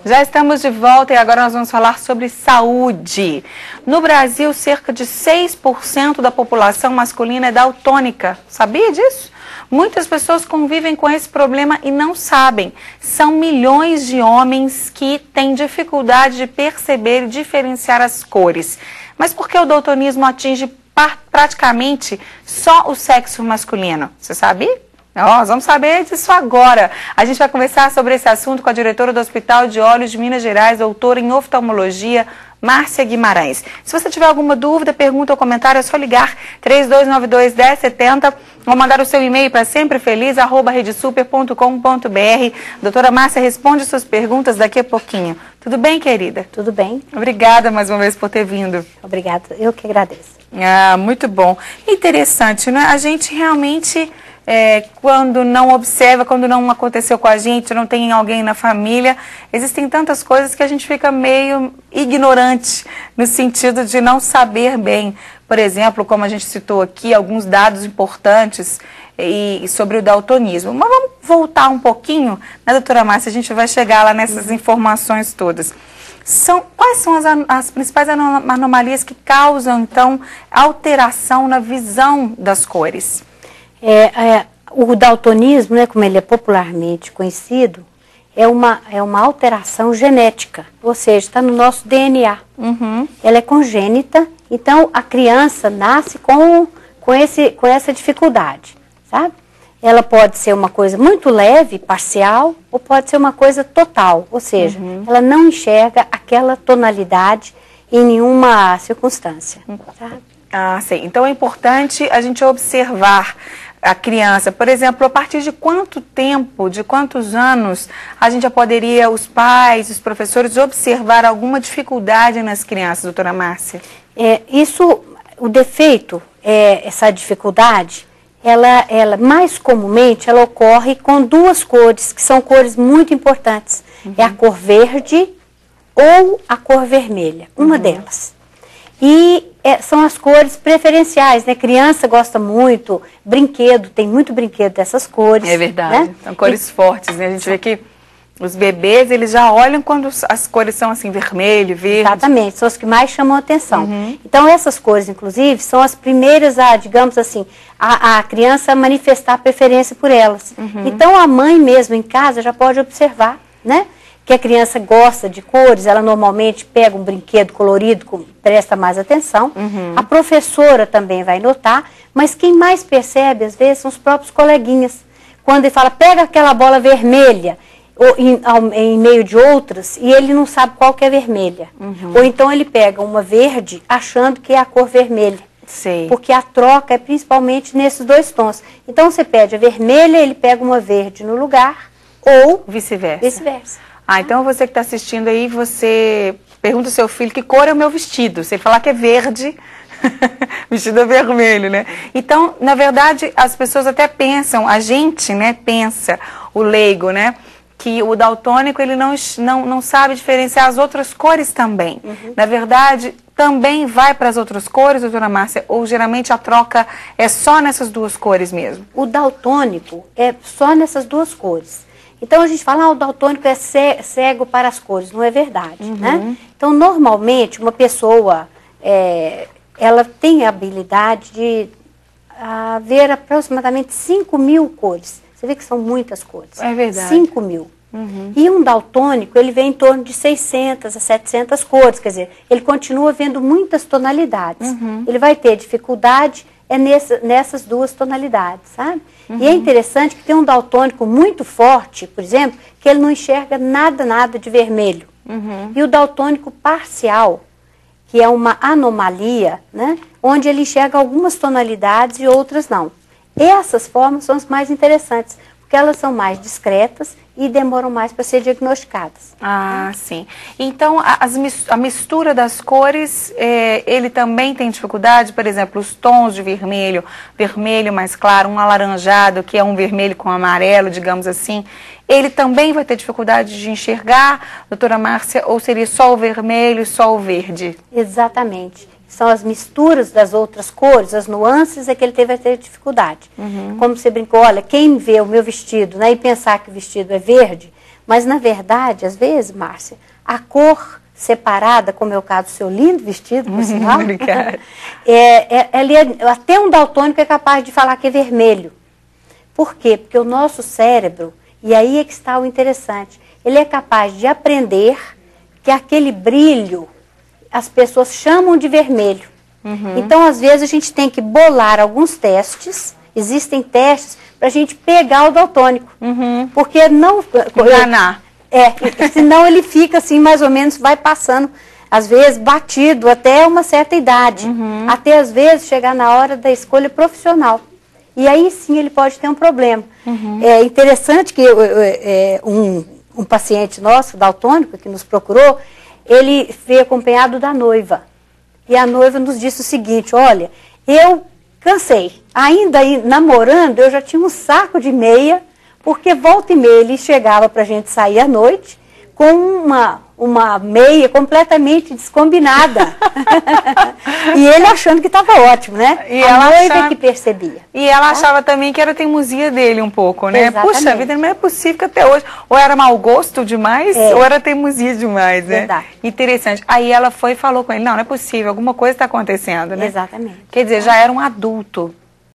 Já estamos de volta e agora nós vamos falar sobre saúde. No Brasil, cerca de 6% da população masculina é daltônica. Sabia disso? Muitas pessoas convivem com esse problema e não sabem. São milhões de homens que têm dificuldade de perceber e diferenciar as cores. Mas por que o daltonismo atinge praticamente só o sexo masculino? Você sabia? Nós vamos saber disso agora. A gente vai conversar sobre esse assunto com a diretora do Hospital de Olhos de Minas Gerais, doutora em oftalmologia, Márcia Guimarães. Se você tiver alguma dúvida, pergunta ou comentário, é só ligar 3292-1070 ou mandar o seu e-mail para semprefeliz@redesuper.com.br. Doutora Márcia responde suas perguntas daqui a pouquinho. Tudo bem, querida? Tudo bem. Obrigada mais uma vez por ter vindo. Obrigada, eu que agradeço. Muito bom. Interessante, né? A gente realmente... quando não observa, quando não aconteceu com a gente, não tem alguém na família, existem tantas coisas que a gente fica meio ignorante no sentido de não saber bem. Por exemplo, como a gente citou aqui, alguns dados importantes sobre o daltonismo. Mas vamos voltar um pouquinho, né, doutora Márcia? A gente vai chegar lá nessas informações todas. Quais são as principais anomalias que causam, então, alteração na visão das cores? O daltonismo, né, como ele é popularmente conhecido, é uma alteração genética, ou seja, está no nosso DNA. Uhum. Ela é congênita, então a criança nasce com essa dificuldade, sabe? Ela pode ser uma coisa muito leve, parcial, ou pode ser uma coisa total, ou seja, ela não enxerga aquela tonalidade em nenhuma circunstância, sabe? Ah, sim. Então é importante a gente observar a criança. Por exemplo, a partir de quanto tempo, de quantos anos, a gente já poderia, os pais, os professores, observar alguma dificuldade nas crianças, doutora Márcia? O defeito, essa dificuldade, ela mais comumente, ela ocorre com duas cores, que são cores muito importantes. É a cor verde ou a cor vermelha, uma delas. E são as cores preferenciais, né? Criança gosta muito, brinquedo, tem muito brinquedo dessas cores. É verdade, né? São cores fortes, né? A gente vê que os bebês, eles já olham quando as cores são assim, vermelho, verde. Exatamente, são as que mais chamam a atenção. Então essas cores, inclusive, são as primeiras digamos assim, a criança manifestar preferência por elas. Então a mãe mesmo em casa já pode observar, né? Que a criança gosta de cores, ela normalmente pega um brinquedo colorido, presta mais atenção. A professora também vai notar, mas quem mais percebe, às vezes, são os próprios coleguinhas. Quando ele fala, pega aquela bola vermelha, ou em meio de outras, e ele não sabe qual que é vermelha. Ou então ele pega uma verde, achando que é a cor vermelha. Sei. Porque a troca é principalmente nesses dois tons. Então você pede a vermelha, ele pega uma verde no lugar, ou vice-versa. Vice-versa. Então você que está assistindo aí, você pergunta ao seu filho que cor é o meu vestido. Se ele falar que é verde, vestido é vermelho, né? Então, na verdade, as pessoas até pensam, a gente, né, pensa, o leigo, né, que o daltônico, ele não sabe diferenciar as outras cores também. Na verdade, também vai para as outras cores, doutora Márcia, ou geralmente a troca é só nessas duas cores mesmo? O daltônico é só nessas duas cores. Então a gente fala, o daltônico é cego para as cores, não é verdade, né? Então normalmente uma pessoa, ela tem a habilidade de ver aproximadamente 5.000 cores. Você vê que são muitas cores. É verdade. 5.000. E um daltônico, ele vê em torno de 600 a 700 cores, quer dizer, ele continua vendo muitas tonalidades. Ele vai ter dificuldade nessas duas tonalidades, sabe? E é interessante que tem um daltônico muito forte, por exemplo, que ele não enxerga nada de vermelho. E o daltônico parcial, que é uma anomalia, né? Onde ele enxerga algumas tonalidades e outras não. Essas formas são as mais interessantes, porque elas são mais discretas e demoram mais para ser diagnosticadas. Ah, sim. Então, a mistura das cores, ele também tem dificuldade? Por exemplo, os tons de vermelho, vermelho mais claro, um alaranjado, que é um vermelho com amarelo, digamos assim, ele também vai ter dificuldade de enxergar, doutora Márcia, ou seria só o vermelho e só o verde? Exatamente. São as misturas das outras cores, as nuances é que ele vai ter dificuldade. Como você brincou, olha, quem vê o meu vestido, né, e pensar que o vestido é verde, Mas, na verdade, às vezes, Márcia, a cor separada, como é o caso do seu lindo vestido, por sinal, até um daltônico é capaz de falar que é vermelho. Por quê? Porque o nosso cérebro, e aí é que está o interessante, ele é capaz de aprender que aquele brilho as pessoas chamam de vermelho. Então, às vezes, a gente tem que bolar alguns testes, existem testes para a gente pegar o daltônico. Porque não... Enganar. Senão ele fica assim, mais ou menos, vai passando, às vezes, batido até uma certa idade. Até, às vezes, chegar na hora da escolha profissional. E aí, sim, ele pode ter um problema. É interessante que um paciente nosso, daltônico, que nos procurou, ele veio acompanhado da noiva. E a noiva nos disse o seguinte, olha, eu cansei. Ainda aí, namorando, eu já tinha um saco de meia, porque volta e meia ele chegava para a gente sair à noite com uma meia completamente descombinada. E ele achando que estava ótimo, né? E a ela noiva que percebia. E ela achava também que era teimosia dele um pouco, né? Exatamente. Puxa vida, não é possível que até hoje, ou era mau gosto demais, ou era teimosia demais, né? Verdade. Interessante. Aí ela foi e falou com ele, não é possível, alguma coisa está acontecendo, né? Exatamente. Quer dizer, já era um adulto.